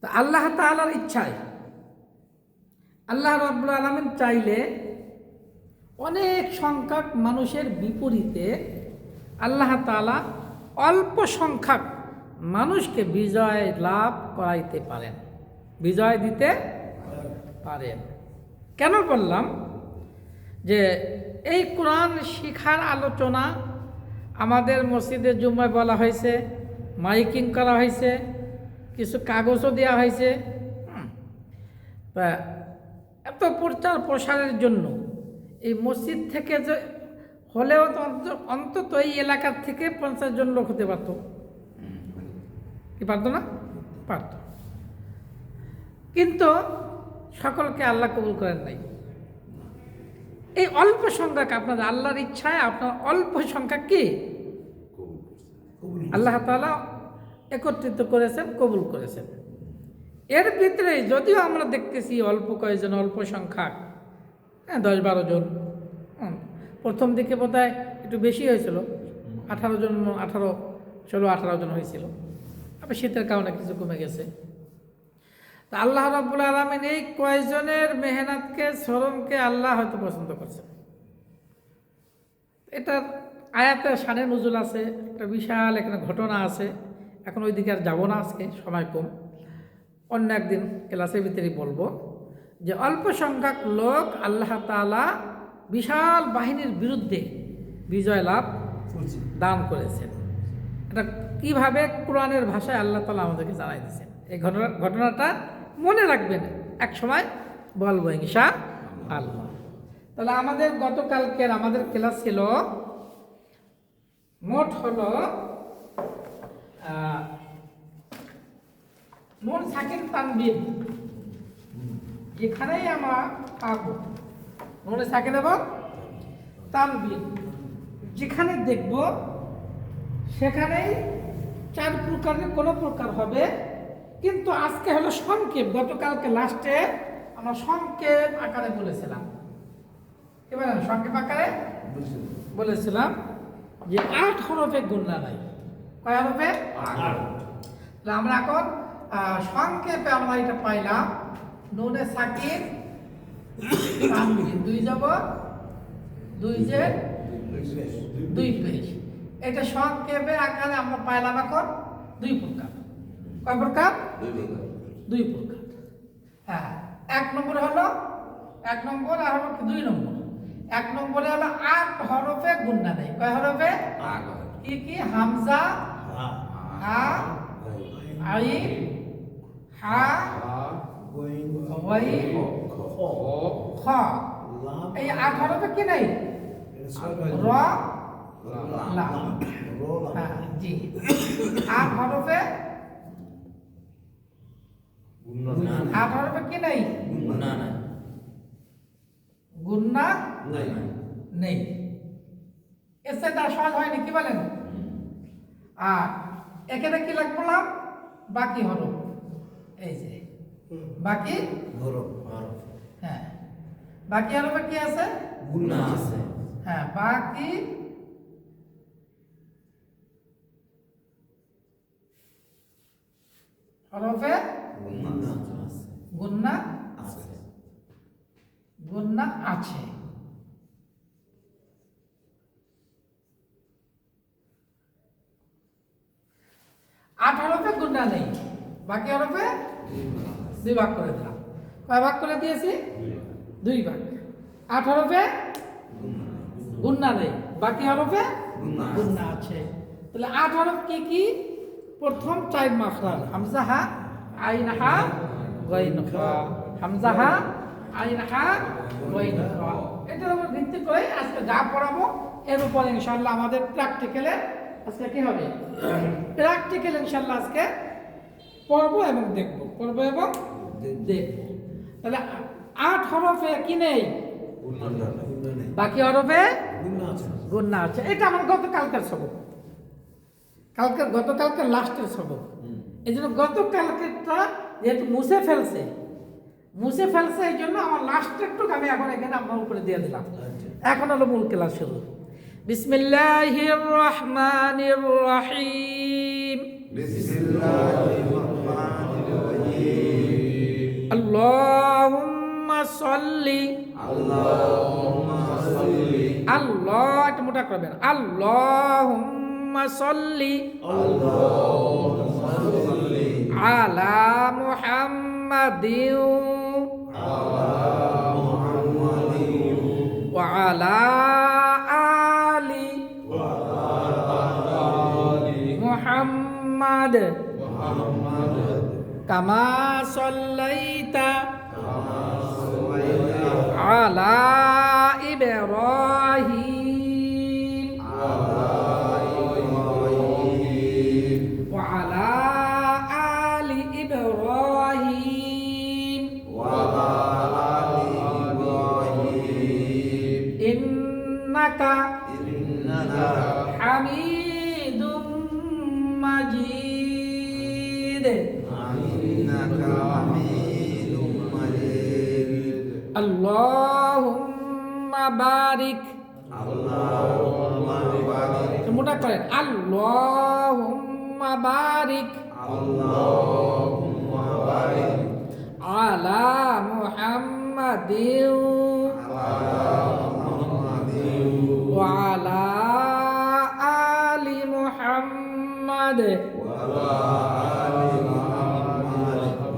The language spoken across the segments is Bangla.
তো আল্লাহ তাআলার ইচ্ছায় আল্লাহ রাব্বুল আলামিন চাইলে অনেক সংখ্যক মানুষের বিপরীতে আল্লাহ তাআলা অল্প সংখ্যক মানুষকে বিজয় লাভ করাইতে পারেন, বিজয় দিতে পারেন। কেন বললাম যে এই কোরআন শিখার আলোচনা আমাদের মসজিদের জুম্মায় বলা হয়েছে, মাইকিং করা হয়েছে, কিছু কাগজও দেওয়া হয়েছে। এত প্রচার প্রসারের জন্য এই মসজিদ থেকে যে হলেও তো অন্তত এই এলাকার থেকে 50 জন লোক হতে পারত, কি পারত না? পারত। কিন্তু সকলকে আল্লাহ কবুল করেন নাই। এই অল্প সংখ্যক আপনাদের আল্লাহর ইচ্ছায় আপনার অল্প সংখ্যক কি আল্লাহ তাআলা একত্রিত করেছেন, কবুল করেছেন। এর ভিতরে যদিও আমরা দেখতেছি অল্প কয়েকজন, অল্প সংখ্যক, 10-12 জন। প্রথম দিকে বোধহয় একটু বেশি হয়েছিল, 18 জন, 16-18 জন হয়েছিল। আবার শীতের কারণে কিছু কমে গেছে। তা আল্লাহ রাব্বুল আলামিন এই কয়েকজনের মেহনতকে, শ্রমকে আল্লাহ হয়তো পছন্দ করছেন। এটার আয়াতের শানে নুজুল আছে, একটা বিশাল এখানে ঘটনা আছে। এখন ওই দিকে আর যাবো না, আজকে সময় কম, অন্য একদিন ক্লাসের ভিতরেই বলবো যে অল্প সংখ্যক লোক আল্লাহ তাআলা বিশাল বাহিনীর বিরুদ্ধে বিজয় লাভ দান করেছেন। এটা কিভাবে কোরআনের ভাষায় আল্লাহ তাআলা আমাদেরকে জানাই দিয়েছেন। এই ঘটনাটা মনে রাখবেন, এক সময় বলবো ইনশাআল্লাহ। তাহলে আমাদের গতকালকের আমাদের ক্লাস ছিল, মোট হলো নুন সাকিন তানবিন, যেখানেই আমরা পাবো নুন সাকিন এবং তানবিন যেখানে দেখব সেখানেই 4 প্রকারের কোনো প্রকার হবে। কিন্তু আজকে হলো সংক্ষেপ। গতকালকে লাস্টে আমরা সংক্ষেপ আকারে বলেছিলাম, এবার সংক্ষেপ আকারে বলেছিলাম যে 8 হরফে গুণনা নাই। কয় হরফে? 8। আমরা এখন সংক্ষেপে আমরা এটা পাইলাম নুনে সাকিন তানবিন, 2 জবর 2 জের 2 পেশ। এটা সংক্ষেপে আকারে আমরা পাইলাম এখন 2 প্রকার। কয় প্রকার? 2 প্রকার। হ্যাঁ, 1 নম্বর হলো 1 নম্বর, আর হলো 2 নম্বর। 1 নম্বরে হলো 8 হরফে গুণনা নেই। কয় হরফে? 8। কি কি? হামজা, হা, আইন, হা, ওয়াই, খ। এই 8 হরফে কি নাই? র, লাম। হ্যাঁ জি, 8 হরফে 8 হরফে কি নাই? গুণনা নেই। এর সাথে সহজ হয়নি, কি বলেন? আর এখানে কি লিখলাম? বাকি হরফ। এই যে বাকি হরফ। হ্যাঁ, বাকি হরফে কি আছে? গুণনা আছে। হ্যাঁ, বাকি হরফে গুণনা আছে। গুণনা আছে। আট হরফে গুণনা নেই, বাকি হরফে 2 ভাগ করে দিলাম। কয় ভাগ করে দিয়েছি? 2 ভাগ। 8 হরফে গুণনা নেই, বাকি হরফে গুণনা আছে। তাহলে 8 হরফ কি কি? প্রথম 4 মাখরাজ, হামজা, হা, আইন, হা, গাইন, খা। হামজা, হা, আইন, হা, গাইন, খা। এটার উপর ভিত্তি করে আজকে যা পড়াবো এর উপর ইনশাআল্লাহ আমাদের প্র্যাকটিক্যালে আজকে কি হবে? প্র্যাকটিক্যাল ইনশাআল্লাহ আজকে পড়বো এবং দেখবো, পড়বো এবং দেখবো। তাহলে 8 হরফে কি নেই? বাকি হরফে গুণনা আছে। এটা আমার গতকালকের সবক, গতকালকের লাস্টের সবক। এই জন্য গতকালকেরটা যেহেতু মুছে ফেলছে এই জন্য আমার লাস্টেরটুকু আমি এখন এখানে আপনার উপরে দিয়ে দিলাম। এখন হলো মূল ক্লাস শুরু। বিসমিল্লাহির রহমানির রহিম। বিসমিল্লাহির রহমানির রহিম। সাল্লি আল্লাহ একটু মোটা করবেন আল্লাহুম্মা সাল্লি আলা মুহাম্মাদিন ওয়া আলা আলি মুহাম্মাদ কামা সাল্লাইতা আলা ইব্রাহিম ওয়া আলা আলি ইব্রাহিম ইন্নাকা হামিদুম মাজিদ আল্লাহুম্মা বারিক মোটা করেন আল্লাহুম্মা বারিক আলা মুহাম্মাদিন ওয়া আলা আলি মুহাম্মাদ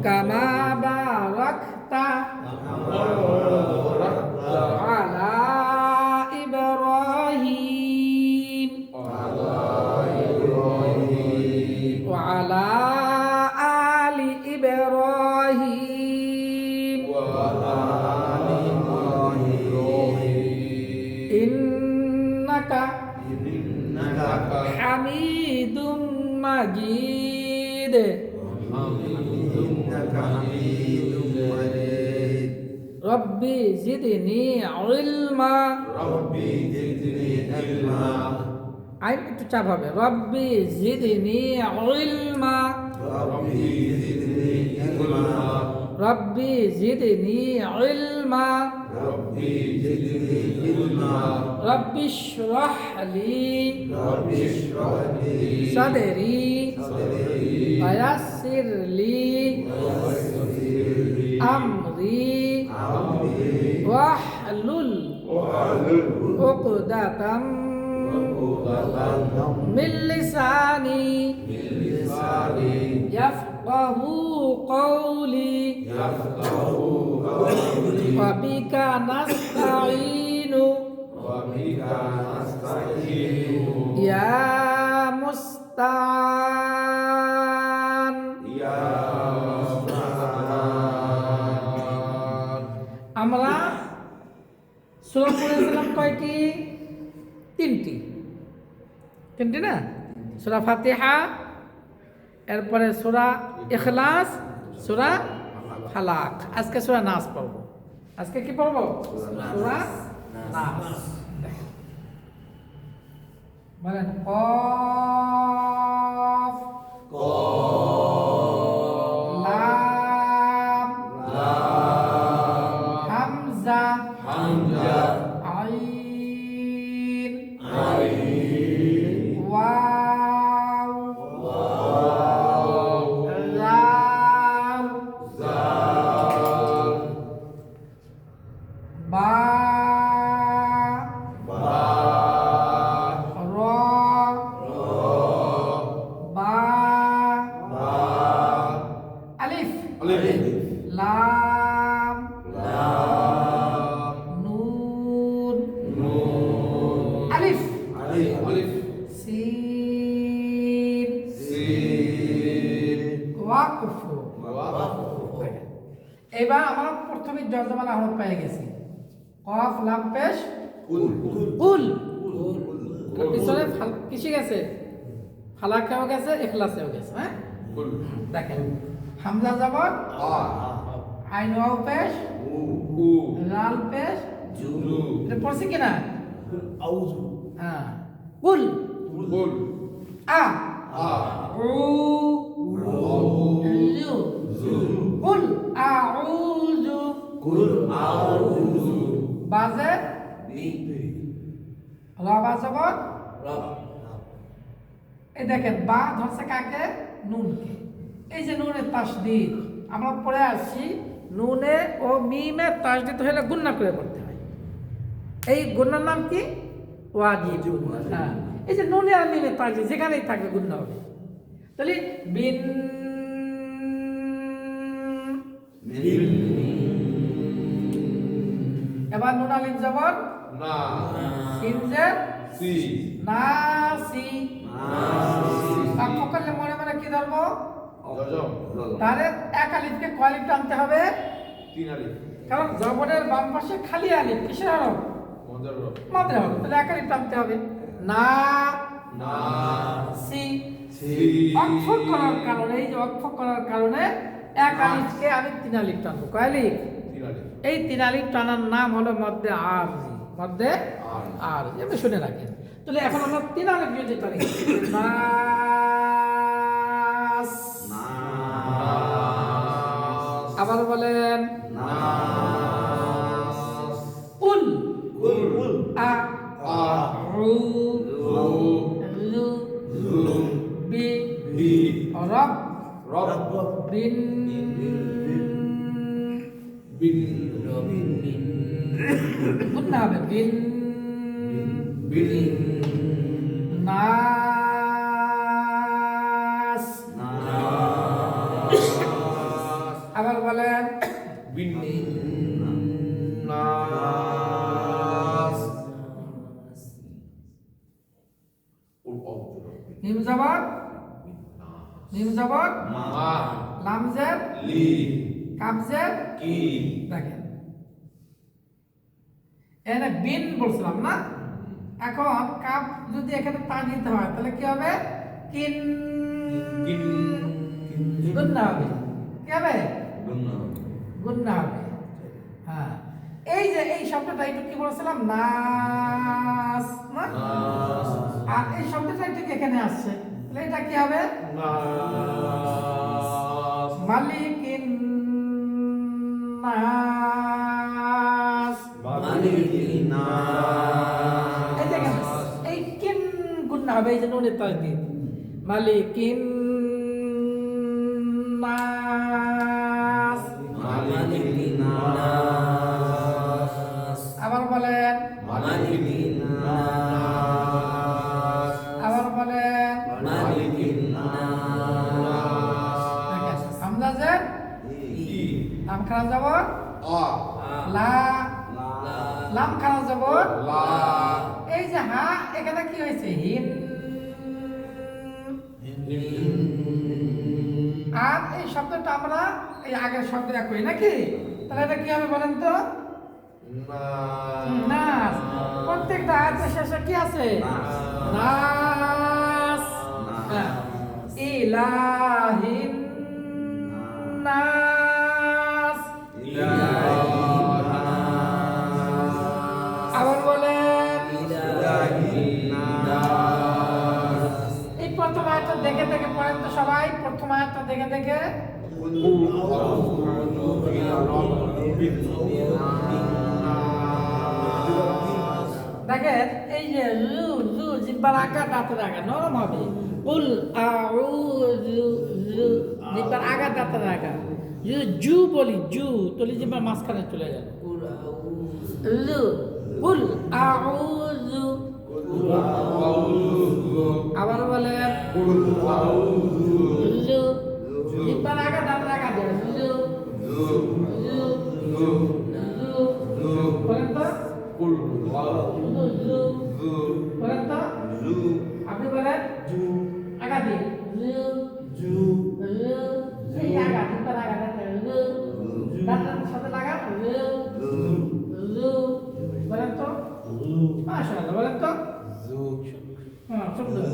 কামা বারাকতা আলা ইব্রাহিম ওয়া আলা আলি ইব্রাহিম ইন্নাকা হামিদুম মাজিদ রব্বি জিদনি ইলমা আই একটু চাপ হবে রব্বি জিদনি ইলমা রব্বি জিদনি ইলমা রব্বি ইশরাহ লি সাদরি ওয়া ইয়াসসির লি আমরি واحلل عقدة من لساني يفقه قولي وبك نستعين يا مستعان আমরা সূরা পড়েছিলাম কয়টি? তিনটি না? সূরা ফাতিহা, এরপরে সূরা ইখলাস, সূরা ফালাক। আজকে সূরা নাস পড়ব। আজকে কি পড়ব? সূরা নাস। বলেন কফ আইন ওয়াও লাম বা র বা আলিফ লাম আলিফ সিন ওয়াকফ। এবার আমরা প্রথমে জজমান আহমদ পেয়ে গেছি। কফ লাম পেশ কুল পিছনে কিসে গেছে? ফালাকেও গেছে, ইখলাসেও গেছে। হ্যাঁ দেখেন হামজা জবর আইন ওয়াও পেশ লাল পেশ এটা পড়ছে কিনা? হ্যাঁ কুল আ উ কুল আউযু বাজে রাবা জবর এই দেখেন বা ধরছে কাকে? নুনকে। এই যে নুনের তাসদীদ আমরা পড়ে আসছি নুনে ও মিমে তাসদিদ হলে গুণনা করে পড়তে হয়। এই গুণনার নাম কি? ওয়াজিব গুণনা। হ্যাঁ, এই যে নুনে আর মিমে তাসদিদ যেখানেই থাকবে গুণনা হবে। তাহলে বিন, এবার নুন আলিফ জবর না, সিন জের সি, নাসি। বাক্য করলে মনে মনে কি ধরবো? জজম, তাহলে এক আলিফকে কয় আলিফ টানতে হবে? 3 আলিফ, কারণ জবরের বাম পাশে খালি আলিফ, কিসের হরফ? মজার রব, মাদ্রা হরফ, তাহলে এক আলিফ টানতে হবে। না না, সি। সি, অক্ষ করার কারণে, এই যে অক্ষ করার কারণে এক আলিফকে আমি 3 আলিফ টানবো। কয় আলিফ? 3 আলিফ, এই 3 আলিফ টানার নাম হলো মধ্যে আরজি। মধ্যে আর, আপনি শুনে রাখেন। তাহলে এখন আমরা 3 আলিফ যদি টানি, নাস। নাস, আবার বলেন নাস, উল, উল, আ, আ, রু, রু, লু, লুম, বি, বি, রব, রব, বিন, বিন, গুণনা হবে বিন, বিন, নাস। আবার বলেন বিন, নাস, উল, অব, নিম জবর, নিম জবর, মা, লাম জের, লি, কাফ জের, কি, দেখেন এখানে বিন বলছিলাম না, এখন কাপ যদি এখানে তা দিতে হয় তাহলে কি হবে? কিন, কিন, গুণনা হবে। কি হবে? গুন্না, গুণনা হবে। হ্যাঁ, এই যে এই শব্দটা একটু কি বলছিলাম? নাস না? নাস, আর এই শব্দটা একটু এখানে আসছে, তাহলে এটা কি হবে? নাস, মালিকিন নাস। মালিকিন নাস, এই দেখেন, এই কিন গুণনা হবে, এই যে নুনের তাসদিদ। মালিকিন নাস। মালিকিন নাস, আবার বলেন, মালিকিন নাস, আবার বলেন। মালিকিন নাস, দেখেন, হামজা জের, ই, লাম খারা জবর, আ, লা, লাম খারা জবর, লা, এই যে হা, এখানে কি হয়েছে? হিন। আর এই শব্দটা আমরা এই আগের শব্দ এক করি নাকি? তাহলে এটা কি হবে বলেন তো? নাস। প্রত্যেকটা আয়াতের শেষে কি আছে? নাস। হ্যাঁ। ইলাহিন নাস। আবার বলেন, এই প্রথম আয়াতটা দেখে দেখে পড়েন তো সবাই। প্রথম আয়াতটা দেখে দেখে। দেখেন, এই যে লু, লু জিব্বার আকার দাঁতের আগা নরম হবে। উল আউযু, লু জিব্বার আগা দাঁতের আগা। যদি জু বলি, জু তাহলে জিব্বার মাঝখানে চলে যাবে। লু, উল আউযু। আবার বলেন লু, জিব্বার আগা দাঁতের আগা দেবে। লু, লু, লু, বলেন তো। বলেন তো, আপনি বলেন আগা দিয়ে এই আগা দুটো লাগা দাঁতের সাথে লাগা বলেন তো। মাশাআল্লাহ, বলেন তো। হ্যাঁ, সুন্দর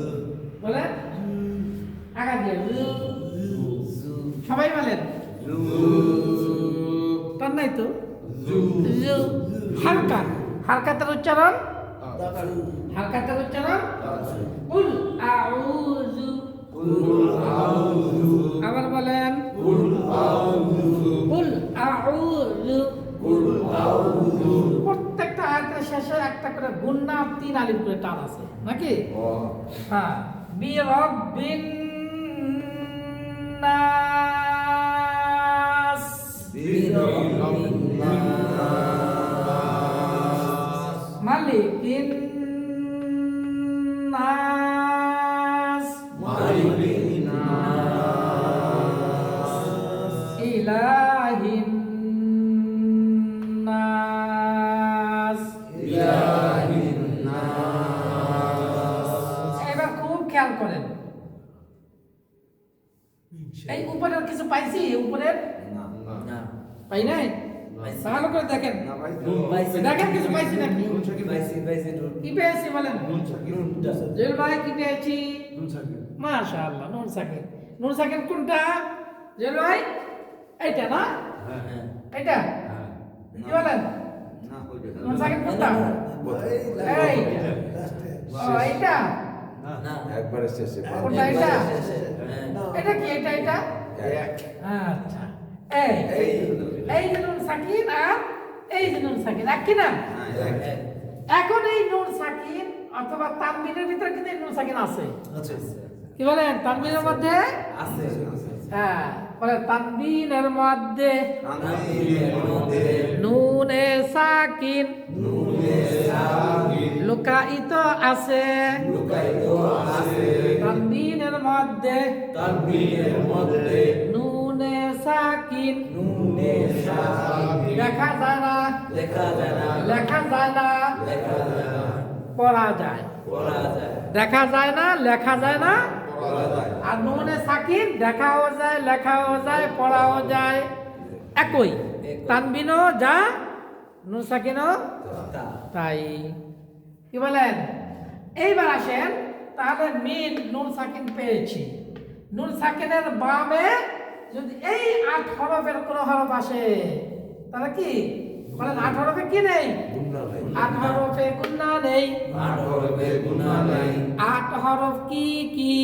বলেন আগা দিয়ে সবাই বলেন। তার নাই তো হালকা, হালকাতার উচ্চারণ, হালকাতার উচ্চারণ। কুল আউযু। আবার বলেন কুল আউযু। প্রত্যেকটা আয়াতের শেষে একটা করে গুণনা 3 আলিফ করে টান আছে নাকি? হ্যাঁ, বিরাব্বিন নাস। মালিকিন নাস মালিকিন নাস ইলাহিন নাস ইলাহিন নাস। এবার খুব খেয়াল করেন, এই উপরের কিছু পাইছি? উপরের না পাই নাই? ভালো করে দেখেন, দেখেন কিছু পাইছি নাকি? কি পেয়েছি বলেন? জেল ভাই কি পেয়েছি? মাশাআল্লাহ, নুন সাকিন। নুন সাকিন কোনটা জেল ভাই? এইটা না? এইটা কি বলেন? নুন সাকিন কোনটা? এইটা। ও এইটা একবারে শেষে কোনটা? এটা এটা কি? এটা এটা আচ্ছা, এই যে নুন সাকিন আর এই যে নুন সাকিন এক কি না? এখন এই নুন সাকিন অথবা তানবিনের ভিতরে কিন্তু এই নুন সাকিন আছে। কি বলেন? তানবিনের মধ্যে হ্যাঁ, বলে তানবিনের মধ্যে নুনে সাকিন লুকায়িত আছে। তানবিনের মধ্যে নুনে সাকিন দেখা যায় না, লেখা যায় না, পড়া যায়। দেখা যায় না, লেখা যায় না। আর নুনে সাকিন দেখাও যায়, লেখাও যায়, পড়াও যায়, একই। তানবিনও যা, নুন সাকিনও তাই। কি বলেন? এইবার আসেন, তাহলে মিন নুন সাকিন পেয়েছি। নুন সাকিনের বামে যদি এই 8 হরফের কোন হরফ আসে তাহলে কি বলেন? 8 হরফে কি নেই? 8 হরফে গুন্না নেই। 8 হরফ কি কি?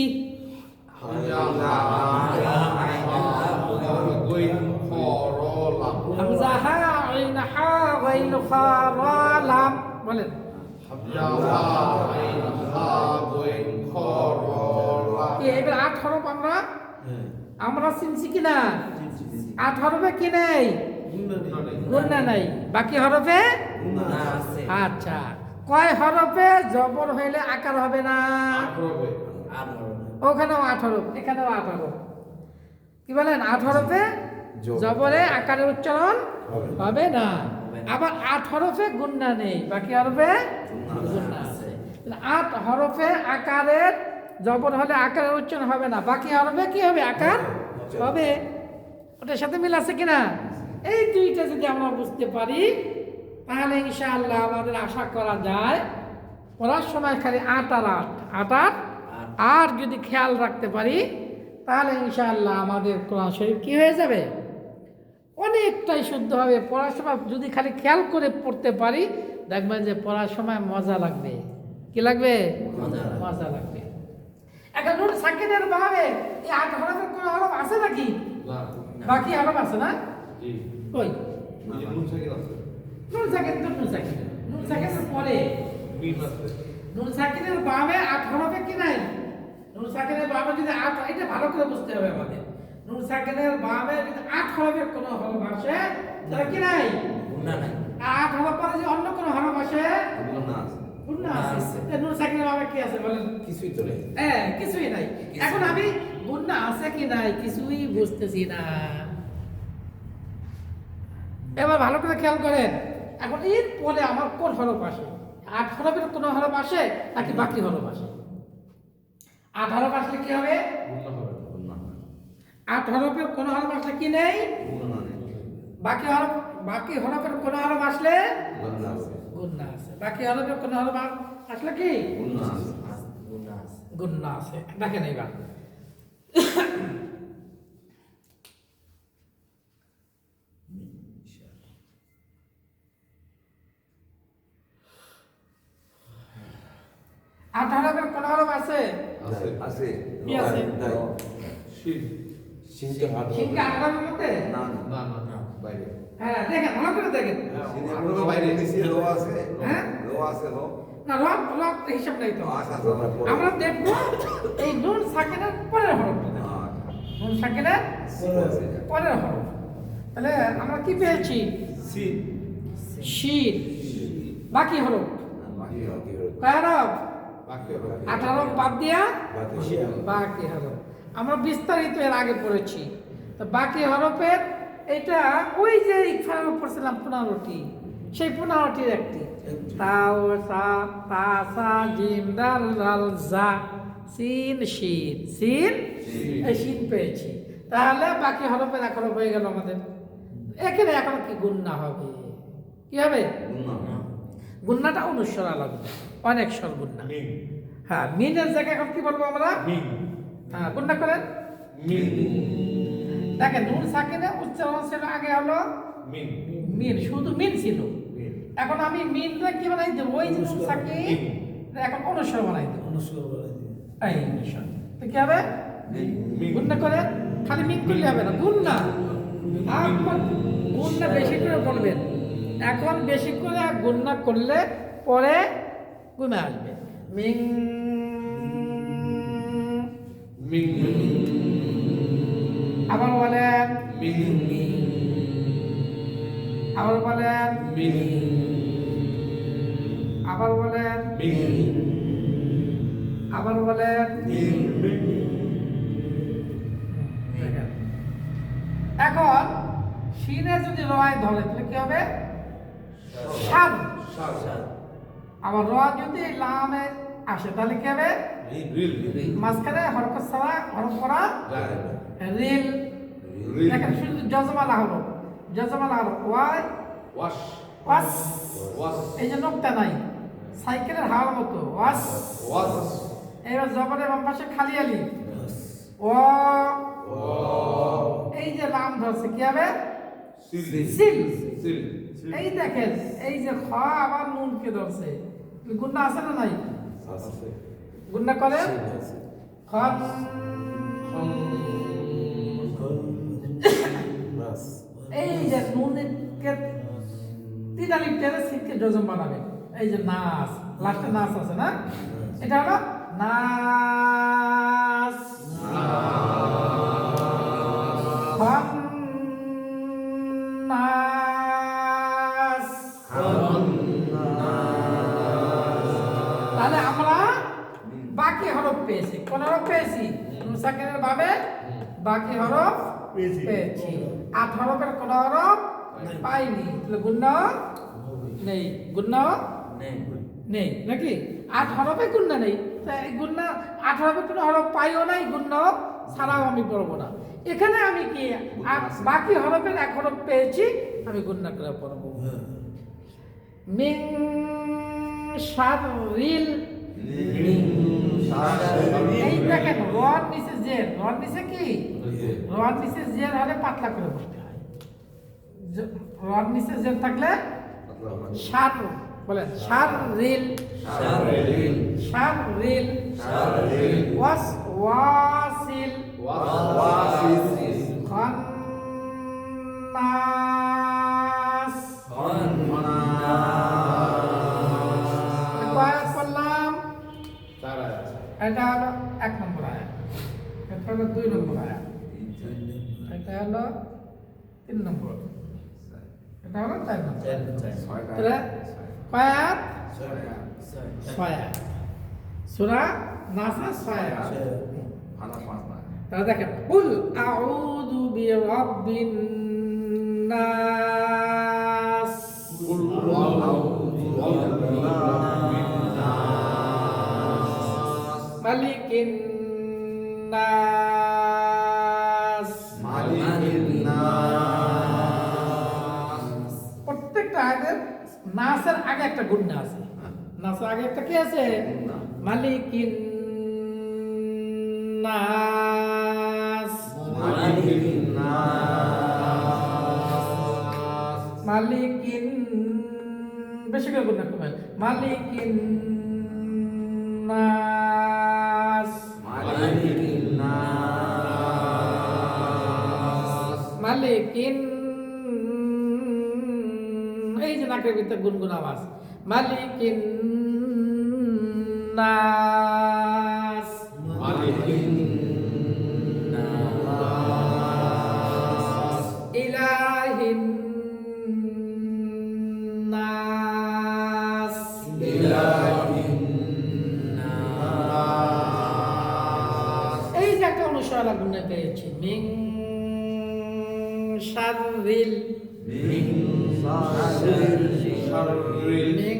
হামজা হা আইন হা গাইন খা রা লাম। বলেন কি এবার 8 হরফ আমরা চিনছি কিনা? 8 হরফে কি নেই? গুন্না নাই। বাকি হরফে আচ্ছা, কয় হরফে জবর হইলে আকার হবে না? ওখানেও 8 হরফ, এখানেও 8 হরফ। কি বলেন? 8 হরফে জবরে আকারের উচ্চারণ হবে না। আবার 8 হরফে গুন্না নেই, বাকি হরফে গুন্না আছে। 8 হরফে আকারের জবর হলে আকারের উচ্চারণ হবে না, বাকি হরফে কি হবে? আকার হবে। ওটার সাথে মিল আছে কিনা? এই দুইটা যদি আমরা বুঝতে পারি তাহলে ইনশাআল্লাহ আমাদের আশা করা যায় পড়ার সময় খালি 8 আর 8 আর যদি খেয়াল রাখতে পারি তাহলে ইনশাআল্লাহ আমাদের কোরআন শরীফ কি হয়ে যাবে? অনেকটাই শুদ্ধ হবে। পড়ার সময় যদি খালি খেয়াল করে পড়তে পারি দেখবেন যে পড়ার সময় মজা লাগবে। কি লাগবে? মজা লাগবে। এখন নুন সাকিনের ভাবে এই 8 হরফের কোন হরফ আছে নাকি? বাকি হরফ আছে না? কই? নুন সাকিন তো নুন সাকিন। নুন সাকিনের পরে নুন সাকিনের বামে 8 হরফে কি নাই? নুন সাকিনের বামে যদি 8, এটা ভালো করে বুঝতে হবে আমাদের। নুন সাকিনের বামে যদি 8 হরফের কোন হরফ আসে তাহলে কি নাই? আর 8 হরফ পরে যদি অন্য কোন হরফ আসে গুন্না আছে। নুন সাকিনের বামে কি আছে বলেন? কিছুই তো নেই। কিছুই নাই। এখন আমি গুন্না আছে কি নাই কিছুই বুঝতেছি না। এবার ভালো করে খেয়াল করেন, এখন এর পরে আমার কোন হরফ আসে? 8 হরফের কোন হরফ আসে নাকি বাকি হরফ আসে? 8 হরফ আসলে কি হবে? 8 হরফের কোন হরফ আসলে কি নেই? বাকি হরফের কোন হরফ আসলে গুন্না আছে। বাকি হরফের কোন হরফ আসলে কি? গুন্না আছে। দেখেন এইবার আট হরফের কোন হরফ আছে? আছে কি আছে? সিনটা হাত সিনকে 8 হরফের মধ্যে? বাইরে হ্যাঁ, দেখেন ভালো করে দেখেন। সিনের বাইরে নিচে লো আছে। হ্যাঁ? লো আছে লো। না রব হিসাব নাই তো। আচ্ছা আমরা দেখব এই নুন সাকিনের পরের হরফ। নুন সাকিনের পরের হরফ। তাহলে আমরা কি পেয়েছি? শিন। বাকি হরফ বাকি হবে। কয় হরফ? বাকি হবে। 18 বাদ দিয়া বাকি বাকি হরফ। আমরা বিস্তারিত এর আগে পড়েছি। তো বাকি হরফের এটা ওই যে ইকফার পড়ছিলাম 15টি, সেই 15টির একটি। তাও সা তা সা জিম দাল দাল জা সিন শিন সিন এই শিন পেয়েছি। তাহলে বাকি হরফের এক হরফ হয়ে গেল আমাদের। এখানে এখন কি গুণনা হবে? কি হবে? গুণনাটা অনুস্বর আলাদা, অনেক স্বর গুণনা। হ্যাঁ, মিনের জায়গায় এখন কি বলবো আমরা? হ্যাঁ, গুণনা করেন। দেখেন নুন সাকিনে উচ্চারণ ছিল আগে হলো মিন, শুধু মিন ছিল। এখন আমি মিনটা কি বানাই দেব? ওই যে নুন সাকিন এখন অনুস্বর বানাই দেব। এই অনুস্বর তো কি হবে? গুণনা করেন। খালি মিন করলে হবে না, গুণনা। আপনার গুণনা বেশি করে বলবেন। এখন বেশি করে গুণনা করলে পরে গুণা আসবে। মিং আবার বলেন, আবার বলেন, আবার বলেন, আবার বলেন। দেখেন। এখন শিনে যদি রয় ধরে তাহলে কি হবে? সার। আবার র যদি লামে আসে তাহলে কি হবে? মাঝখানে হরফ ছাড়া হরফ করা রিল। দেখেন শুধু জজমালা হলো, জজমালা হলো ওয়াই ওয়াস, এই যে নোকতা নাই, সাইকেলের হাওয়ার মতো ওয়াস। এবার জবরের বাম পাশে খালি আলি ও, এই যে লাম ধরছে কি হবে? সিল। এই দেখেন এই যে খ আবার নুনকে ধরছে, গুণনা আছে না নাই? গুণনা করেন। খন এই যে নুনকে তিনালি টেনে সিটকে জজম বানাবে। এই যে নাস, লাস্টে নাস আছে না, এটা হলো নাস। খন নাস। তাহলে আমরা বাকি হরফ পেয়েছি। কোন হরফ পেয়েছি? নুন সাকিনের ভাবে বাকি হরফ পেয়েছি। 8 হরফের কোন হরফ পাইনি, তাহলে গুণনা নেই। গুণনা নেই নাকি? 8 হরফে গুণনা নেই, তাই গুণনা 8 হরফে কোনো হরফ পাইও নাই, গুণনা ছাড়াও আমি পড়বো না। এখানে আমি কি বাকি হরফের এক হরফ পেয়েছি, আমি গুণনা করে পড়বো। মিং শাররিল, এই দেখেন রড নিচে জের, রড নিচে কি? রড নিচে জের হলে পাতলা করে বলতে হয়। রড নিচে জের থাকলে শার বলেন, শাররিল, শাররিল, ওয়াস ওয়াসিল, খান্নাস। কয়েক করলাম, এটা হলো 1 নম্বর আয়াত, এটা হলো 2 নম্বর আয়াত, এটা হলো 3 নম্বর, এটা হলো 4 নম্বর। তাহলে কয় আয়াত? 6 আয়াত। সূরা নাসা 6 আয়াত। তাহলে দেখেন, কুল আউযু বিরাব্বিন নাস, মালিকিন নাস। প্রত্যেকটা আয়াতের নাসের আগে একটা গুণনা আছে। নাসের আগে একটা কি আছে? মালিকিন নাস, মালিকিন, বেশি করে গুণনা করবেন। মালিকিন নাস, মালিকিন, এই যে নাকের ভিতরে গুনগুন আওয়াজ, মালিকিন নাস, ইলাহিন নাস, গুণে পেয়েছি মিং শাররিল মিন শাররি মিং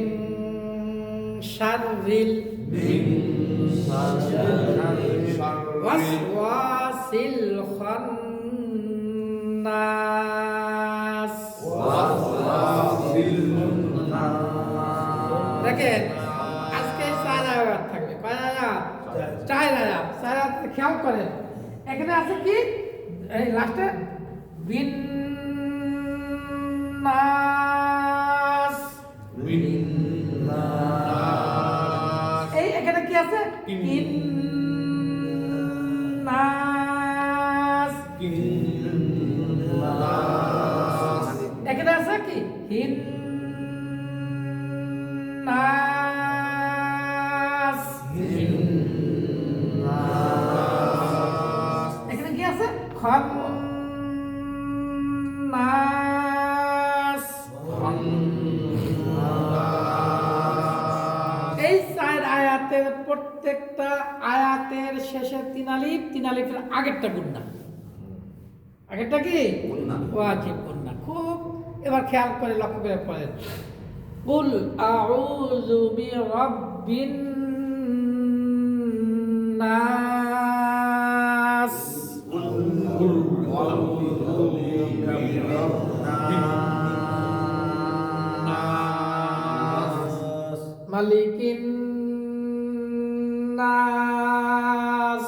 শাররিল মিন শাররি ওয়াসওয়াসিল খান্নাস। দেখেন আজকে 4 আয়াত থাকবে, কয় আয়াত? 4 আয়াত। 4 আয়াত খেয়াল করেন, এখানে আছে কি এই লাস্টে বিন নাস, এই এখানে কি আছে? কিন নাস। এখানে আছে কি হিন নাস। এখানে কি আছে? খন নাস। এই 4 আয়াতের প্রত্যেকটা আয়াতের শেষে 3 আলিফ, 3 আলিফের আগেরটা গুণনা। আগেরটা কি? গুণনা। ওয়াজিব গুণনা। খুব এবার খেয়াল করে লক্ষ্য করে পড়েন। কুল আউযু বিরাব্বিন নাস মালিকিন নাস।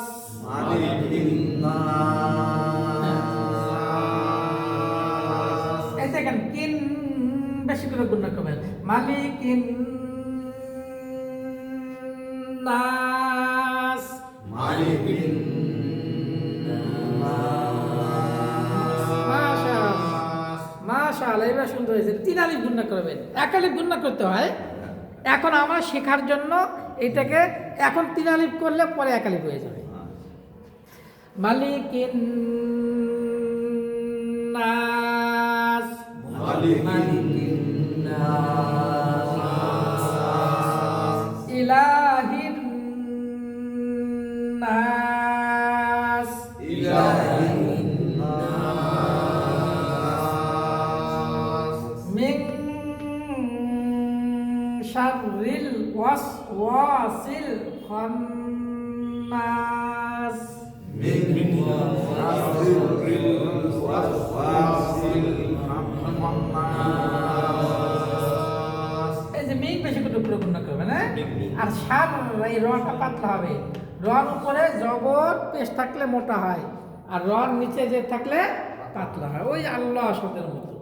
এই দেখেন কিন বেশি করে গুণনা করবেন। মালিকিন নাস। মাশাআল্লাহ, এবার সুন্দর হয়েছে। 3 আলিফ গুণনা করবেন, 1 আলিফ গুণনা করতে হয়। এখন আমরা শেখার জন্য এটাকে এখন 3 আলিফ করলে পরে 1 আলিফ হয়ে যাবে। মালিকিন নাস। ইলাহিন নাস। মিন শাররিল ওয়াসওয়াসিল খান্নাস। এই যে মিং বেশি করে উপরে গুণনা করবে না, আর শার এই রটা পাতলা হবে। রন উপরে জবর পেশ থাকলে মোটা হয়, আর রন নিচে যে থাকলে পাতলা হয়, ওই আল্লাহ শব্দের মতো।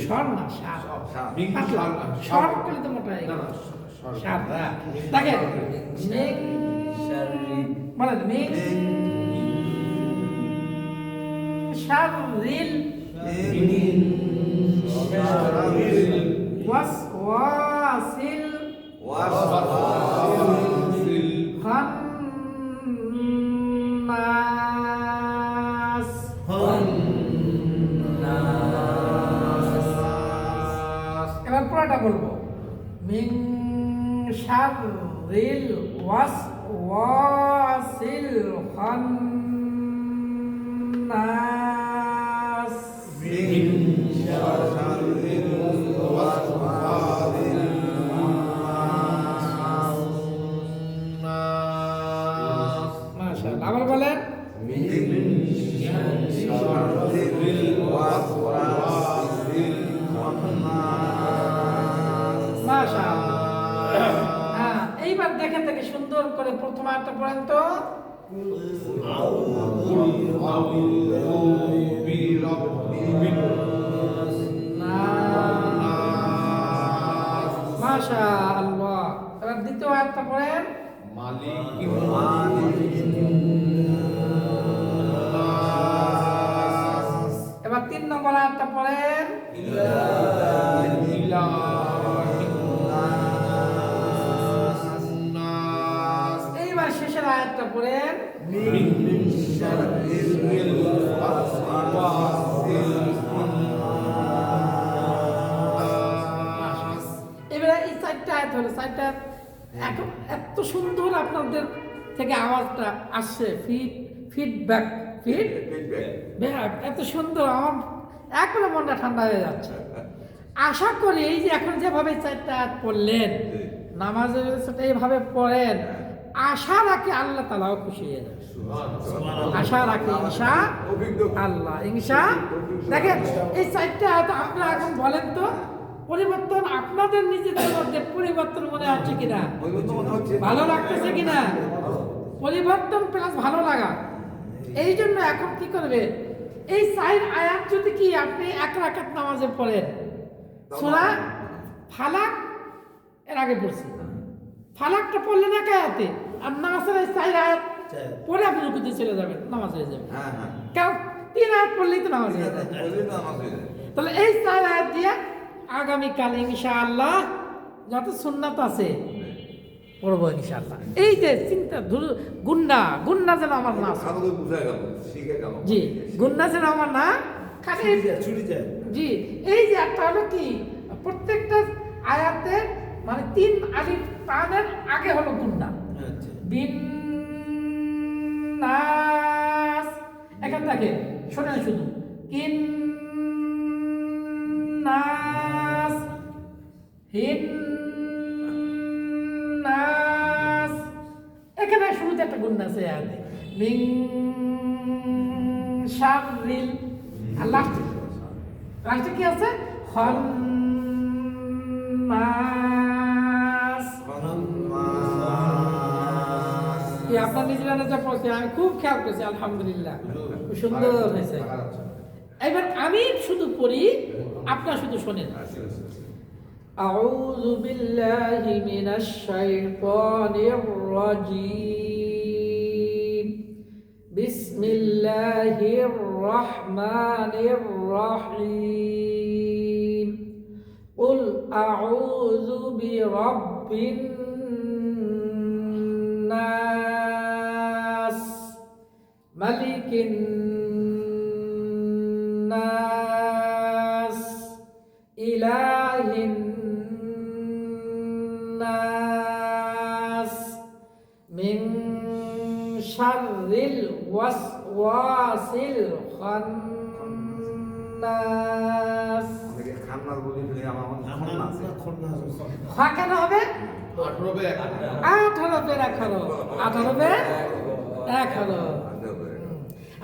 স্বর না সার, পাতলা স্বর করলে তো মোটা হয়ে গেল। সার দেখেন মিং বলেন মিং শাররিল ওয়াসওয়াসিল খান্নাস। এবার পুরোটা বলবো। মিং শাররিল ওয়াসওয়াসিল খান্নাস। মাশাআল্লাহ, আবার বলেন। মাশাআল্লাহ। হ্যাঁ, এইবার দেখেন থেকে সুন্দর করে প্রথম আয়াতটা পড়েন তো। মাশাআল্লাহ, এবার দ্বিতীয় আয়াতটা পড়েন। এবার 3 নম্বর আয়াতটা পড়েন। এইবার শেষের আয়াতটা পড়েন। এবারে এই 4টা আয়াত হলো, 4টা এখন এত সুন্দর আপনাদের থেকে আওয়াজটা আসছে, ফিডব্যাক এত সুন্দর, আমার এখনো মনটা ঠান্ডা হয়ে যাচ্ছে। আশা করি এই যে এখন যেভাবে 4টা আয়াত পড়লেন, নামাজের সাথে এইভাবে পড়েন, আশা রাখি আল্লাহ তাআলাও খুশি হয়ে যাবে। আশা রাখি ইনশা আল্লাহ, ইনশা। দেখেন এই 4টা আয়াত আপনারা এখন বলেন তো, পরিবর্তন আপনাদের নিজেদের মধ্যে পরিবর্তন মনে হচ্ছে কিনা, ভালো লাগতেছে কিনা? পরিবর্তন প্লাস ভালো লাগা। এই জন্য এখন কি করবে, এই 4 আয়াত যদি কি আপনি 1 রাকাত নামাজে পড়েন, সূরা ফালাক এর আগে পড়ছি, ফালাকটা পড়লেন 1 আয়াতে, আর নাসের এই 4 আয়াত পরে আপনি রুকুতে চলে যাবেন, নামাজ হয়ে যাবে। কারণ 3 আয়াত পড়লেই তো নামাজ হয়ে যাবে। তাহলে এই 4 আয়াত দিয়ে আগামীকাল ইনশাআল্লাহ যত সুন্নাত আছে পড়বো ইনশাআল্লাহ। এই যে চিন্তা গুন্না যেন আমার না আসে। জি, গুন্না যেন আমার না খালি। জি, এই যে একটা হলো কি, প্রত্যেকটা আয়াতে মানে 3 আলিফ টানের আগে হলো গুন্না। বিন নাস, এখান থেকে শোনেন শুধু কিন নাস, হিন নাস, এখানে শুরুতে একটা গুণ আছে আয়াতে, মিন শাররিল, আর লাস্টে কি আছে, খান্নাস। কি আপনার নিজেরা যা পড়ছে আমি খুব খেয়াল করছি, আলহামদুলিল্লাহ খুব সুন্দর হয়েছে। এবার আমি শুধু পড়ি, আপনারা শুধু শোনেন। أعوذ بالله من الشيطان الرجيم بسم الله الرحمن الرحيم قل أعوذ برب الناس ملك الناس إله الناس من شر الوسواس الخناس। কেন হবে 18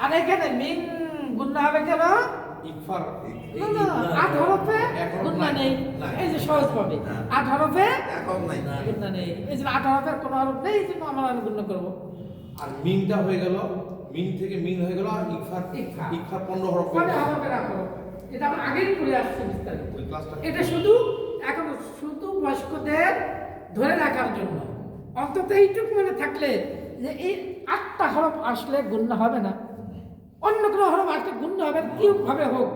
আর এখানে মিন গুন্না হবে কেন? ইকফার না 8 হরফে গুন্না নেই, এই যে সহজ পাবে 8 হরফে গুন্না নেই, এই যে 8 হরফের কোনো হরফ নেই, এই জন্য আমরা গুন্না করব। আর মিনটা হয়ে গেল, মিন থেকে মিন হয়ে গেল, আর ইকফার 15 হরফ রাখো, এটা আমরা আগেই পড়ে আসছি বিস্তারিত। ওই ক্লাসটা এটা শুধু এখন শুধু বয়স্কদের ধরে রাখার জন্য, অন্তত এইটুকু মনে থাকলে যে এই 8টা হরফ আসলে গুন্না হবে না, অন্য কোনো হরফ আসলে গুন্না হবে, কি ভাবে হোক,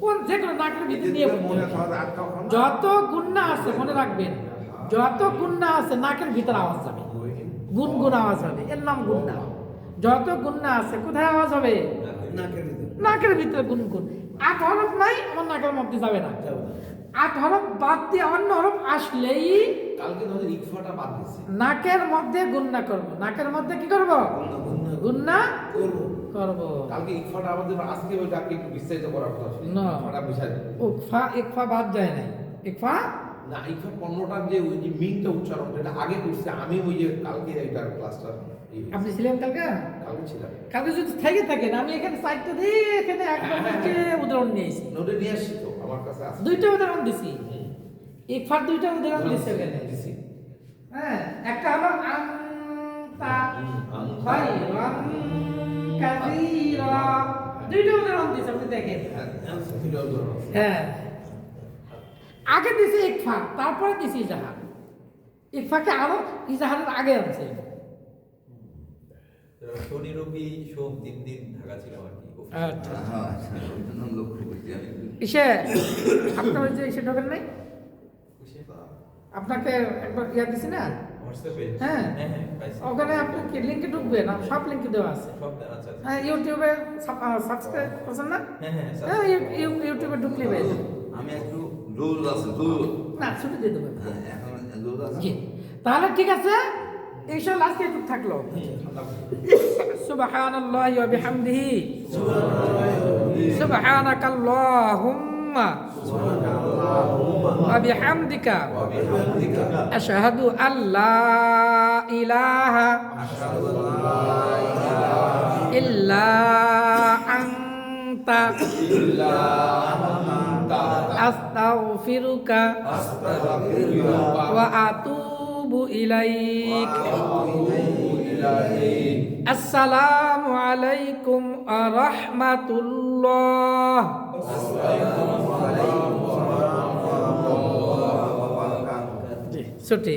কোন যে কোনো নাকের ভিতরে নিয়ে যত গুন্না আছে মনে রাখবেন, যত গুন্না আছে নাকের ভিতরে আওয়াজ যাবে, গুনগুন আওয়াজ হবে, এর নাম গুন্না। যত গুন্না আছে কোথায় আওয়াজ হবে? নাকের ভিতরে গুনগুন। 8 হরফ নাই, আমার নাকের মধ্যে যাবে না। 8 হরফ বাদ দিয়ে অন্য হরফ আসলেই কালকে ধরে ইকফাটা বাদ দিছি, নাকের মধ্যে গুন্না করব। নাকের মধ্যে কি করব? গুন্না করব। কালকে ইকফাটা আমাদের আজকে ওইটাকে একটু বিস্তারিত করার কথা ছিল। না, ইকফাটা বিষয় ইকফা বাদ যায় নাই। ইকফা না, ইকফা 15টার যে ওই যে মিনটা উচ্চারণ এটা আগে করছে, আমি ওই যে কালকে এইটার ক্লাসটা আপনি ছিলেন কালকে? কালকে ছিলাম। কালকে যদি থেকে থাকেন, আমি এখানে সাইডটা দিয়ে এখানে একদম নিচে উদাহরণ নিয়েছি, নোটে নিয়ে আসছি তো আমার কাছে আছে, 2টা উদাহরণ দিছি। ইকফার 2টা উদাহরণ দিছি এখানে। হ্যাঁ, একটা হলো আনতা খায়রান কাসীরা, 2টা উদাহরণ দিছি, আপনি দেখেন। হ্যাঁ, আগে দিছি ইকফা, তারপরে দিছি ইজাহার। ইকফাকে আরো ইজাহারের আগে আনছে। শনি রবি সোম 3 দিন ঢাকা ছিল আর কি। আচ্ছা, ইসে আপনার ওই যে ইসে ঢোকেন নাই, আপনাকে একবার ইয়া দিছি না হোয়াটসঅ্যাপে? হ্যাঁ, পাইছি। ওখানে আপনি কি লিংকে ঢুকবেন? সব লিংকে দেওয়া আছে। সব দেওয়া আছে। হ্যাঁ, ইউটিউবে সাবস্ক্রাইব করছেন না? হ্যাঁ, ইউটিউবে ঢুকলে পেয়ে যাবেন। আমি একটু জোর আছে, জোর না, ছুটি দিয়ে দেবেন। এখন জোর আছে। জি, তাহলে ঠিক আছে। ইনশাআল্লাহ আজকে একটু থাকলো সুবহানাল্লাহি ওয়া বিহামদিহি সুবহানাকাল্লাহুম্মা ওয়া বিহামদিকা আশহাদু আল্লা ইলাহা ইল্লা আনতা আস্তাগফিরুকা ওয়া আতুবু ইলাইক আসসালামু আলাইকুম ওয়া রাহমাতুল্লাহ জি ছুটি